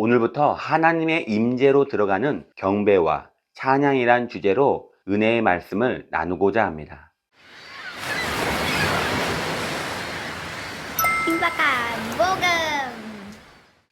오늘부터 하나님의 임재로 들어가는 경배와 찬양이란 주제로 은혜의 말씀을 나누고자 합니다.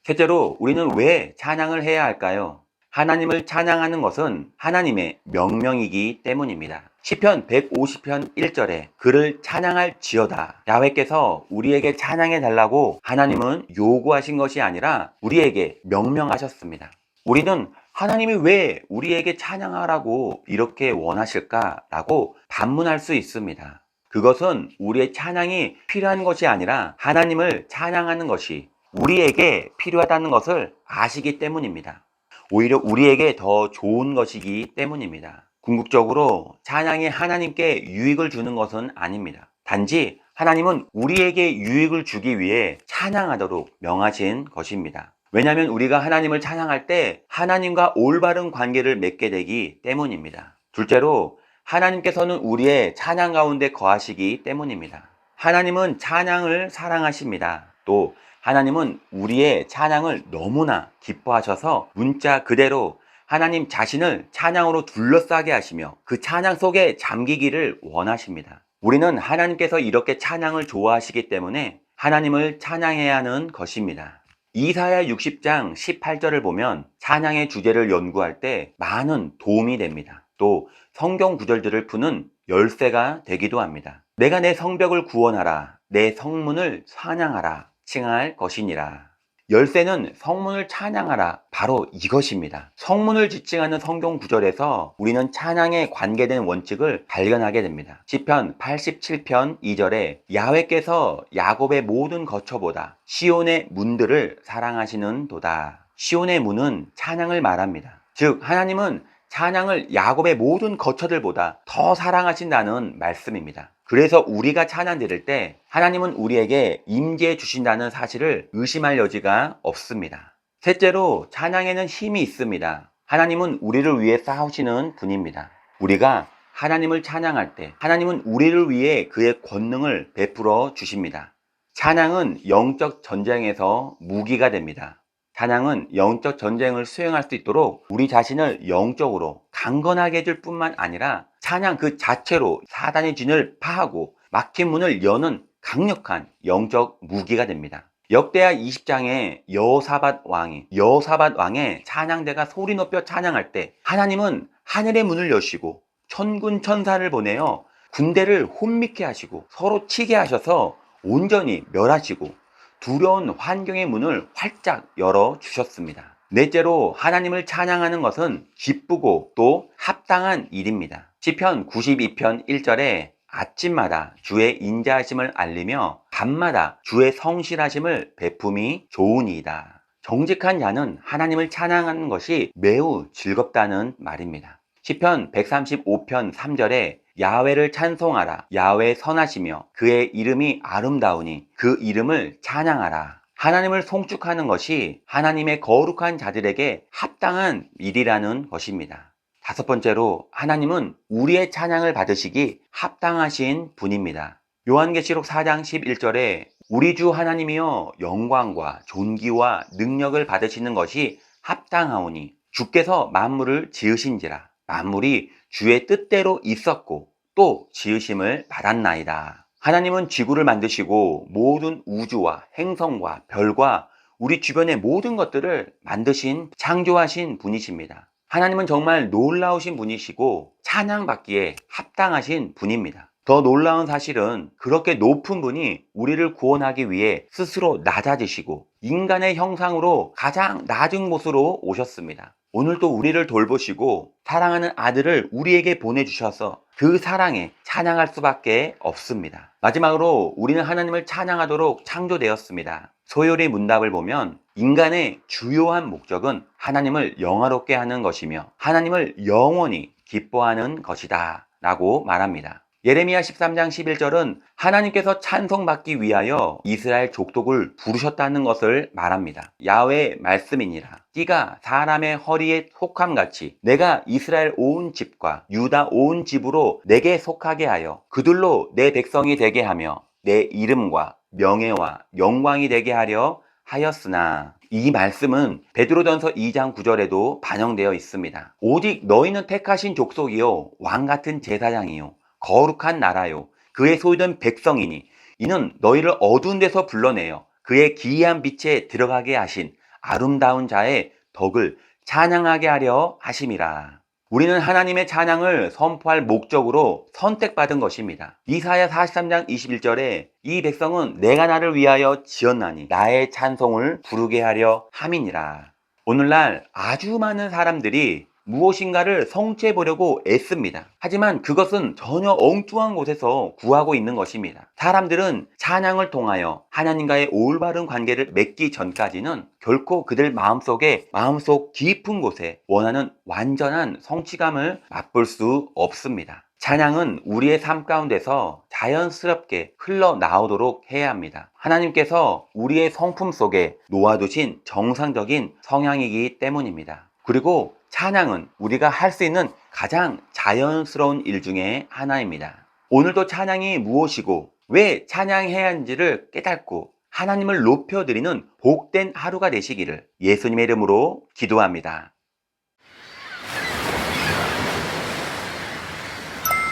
셋째로 우리는 왜 찬양을 해야 할까요? 하나님을 찬양하는 것은 하나님의 명령이기 때문입니다. 시편 150편 1절에 그를 찬양할 지어다. 야훼께서 우리에게 찬양해 달라고 하나님은 요구하신 것이 아니라 우리에게 명령하셨습니다. 우리는 하나님이 왜 우리에게 찬양하라고 이렇게 원하실까라고 반문할 수 있습니다. 그것은 우리의 찬양이 필요한 것이 아니라 하나님을 찬양하는 것이 우리에게 필요하다는 것을 아시기 때문입니다. 오히려 우리에게 더 좋은 것이기 때문입니다. 궁극적으로 찬양이 하나님께 유익을 주는 것은 아닙니다. 단지 하나님은 우리에게 유익을 주기 위해 찬양하도록 명하신 것입니다. 왜냐하면 우리가 하나님을 찬양할 때 하나님과 올바른 관계를 맺게 되기 때문입니다. 둘째로 하나님께서는 우리의 찬양 가운데 거하시기 때문입니다. 하나님은 찬양을 사랑하십니다. 또 하나님은 우리의 찬양을 너무나 기뻐하셔서 문자 그대로 하나님 자신을 찬양으로 둘러싸게 하시며 그 찬양 속에 잠기기를 원하십니다. 우리는 하나님께서 이렇게 찬양을 좋아하시기 때문에 하나님을 찬양해야 하는 것입니다. 이사야 60장 18절을 보면 찬양의 주제를 연구할 때 많은 도움이 됩니다. 또 성경 구절들을 푸는 열쇠가 되기도 합니다. 내가 내 성벽을 구원하라, 내 성문을 찬양하라, 칭할 것이니라. 열쇠는 성문을 찬양하라, 바로 이것입니다. 성문을 지칭하는 성경 구절에서 우리는 찬양에 관계된 원칙을 발견하게 됩니다. 시편 87편 2절에 야훼께서 야곱의 모든 거처보다 시온의 문들을 사랑하시는 도다. 시온의 문은 찬양을 말합니다. 즉 하나님은 찬양을 야곱의 모든 거처들보다 더 사랑하신다는 말씀입니다. 그래서 우리가 찬양 드릴 때 하나님은 우리에게 임재해 주신다는 사실을 의심할 여지가 없습니다. 셋째로 찬양에는 힘이 있습니다. 하나님은 우리를 위해 싸우시는 분입니다. 우리가 하나님을 찬양할 때 하나님은 우리를 위해 그의 권능을 베풀어 주십니다. 찬양은 영적 전쟁에서 무기가 됩니다. 찬양은 영적 전쟁을 수행할 수 있도록 우리 자신을 영적으로 강건하게 해줄 뿐만 아니라 찬양 그 자체로 사단의 진을 파하고 막힌 문을 여는 강력한 영적 무기가 됩니다. 역대하 20장에 여호사밧 왕의 찬양대가 소리 높여 찬양할 때 하나님은 하늘의 문을 여시고 천군 천사를 보내어 군대를 혼미케 하시고 서로 치게 하셔서 온전히 멸하시고 두려운 환경의 문을 활짝 열어주셨습니다. 넷째로 하나님을 찬양하는 것은 기쁘고 또 합당한 일입니다. 시편 92편 1절에 아침마다 주의 인자하심을 알리며 밤마다 주의 성실하심을 베품이 좋으니이다. 정직한 자는 하나님을 찬양하는 것이 매우 즐겁다는 말입니다. 시편 135편 3절에 야훼를 찬송하라. 야훼 선하시며 그의 이름이 아름다우니 그 이름을 찬양하라. 하나님을 송축하는 것이 하나님의 거룩한 자들에게 합당한 일이라는 것입니다. 다섯 번째로 하나님은 우리의 찬양을 받으시기 합당하신 분입니다. 요한계시록 4장 11절에 우리 주 하나님이여 영광과 존귀와 능력을 받으시는 것이 합당하오니 주께서 만물을 지으신지라. 만물이 주의 뜻대로 있었고 또 지으심을 받았나이다. 하나님은 지구를 만드시고 모든 우주와 행성과 별과 우리 주변의 모든 것들을 만드신 창조하신 분이십니다. 하나님은 정말 놀라우신 분이시고 찬양받기에 합당하신 분입니다. 더 놀라운 사실은 그렇게 높은 분이 우리를 구원하기 위해 스스로 낮아지시고 인간의 형상으로 가장 낮은 곳으로 오셨습니다. 오늘도 우리를 돌보시고 사랑하는 아들을 우리에게 보내주셔서 그 사랑에 찬양할 수밖에 없습니다. 마지막으로 우리는 하나님을 찬양하도록 창조되었습니다. 소요리 문답을 보면 인간의 주요한 목적은 하나님을 영화롭게 하는 것이며 하나님을 영원히 기뻐하는 것이다 라고 말합니다. 예레미야 13장 11절은 하나님께서 찬송받기 위하여 이스라엘 족속을 부르셨다는 것을 말합니다. 야훼의 말씀이니라. 띠가 사람의 허리에 속함같이 내가 이스라엘 온 집과 유다 온 집으로 내게 속하게 하여 그들로 내 백성이 되게 하며 내 이름과 명예와 영광이 되게 하려 하였으나 이 말씀은 베드로전서 2장 9절에도 반영되어 있습니다. 오직 너희는 택하신 족속이요 왕같은 제사장이요 거룩한 나라요 그의 소유된 백성이니 이는 너희를 어두운 데서 불러내어 그의 기이한 빛에 들어가게 하신 아름다운 자의 덕을 찬양하게 하려 하심이라. 우리는 하나님의 찬양을 선포할 목적으로 선택받은 것입니다. 이사야 43장 21절에 이 백성은 내가 나를 위하여 지었나니 나의 찬송을 부르게 하려 함이니라. 오늘날 아주 많은 사람들이 무엇인가를 성취해 보려고 애씁니다. 하지만 그것은 전혀 엉뚱한 곳에서 구하고 있는 것입니다. 사람들은 찬양을 통하여 하나님과의 올바른 관계를 맺기 전까지는 결코 그들 마음속 깊은 곳에 원하는 완전한 성취감을 맛볼 수 없습니다. 찬양은 우리의 삶 가운데서 자연스럽게 흘러나오도록 해야 합니다. 하나님께서 우리의 성품 속에 놓아두신 정상적인 성향이기 때문입니다. 그리고 찬양은 우리가 할 수 있는 가장 자연스러운 일 중에 하나입니다. 오늘도 찬양이 무엇이고 왜 찬양해야 하는지를 깨닫고 하나님을 높여드리는 복된 하루가 되시기를 예수님의 이름으로 기도합니다.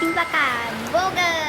Tin và cả vô ngờ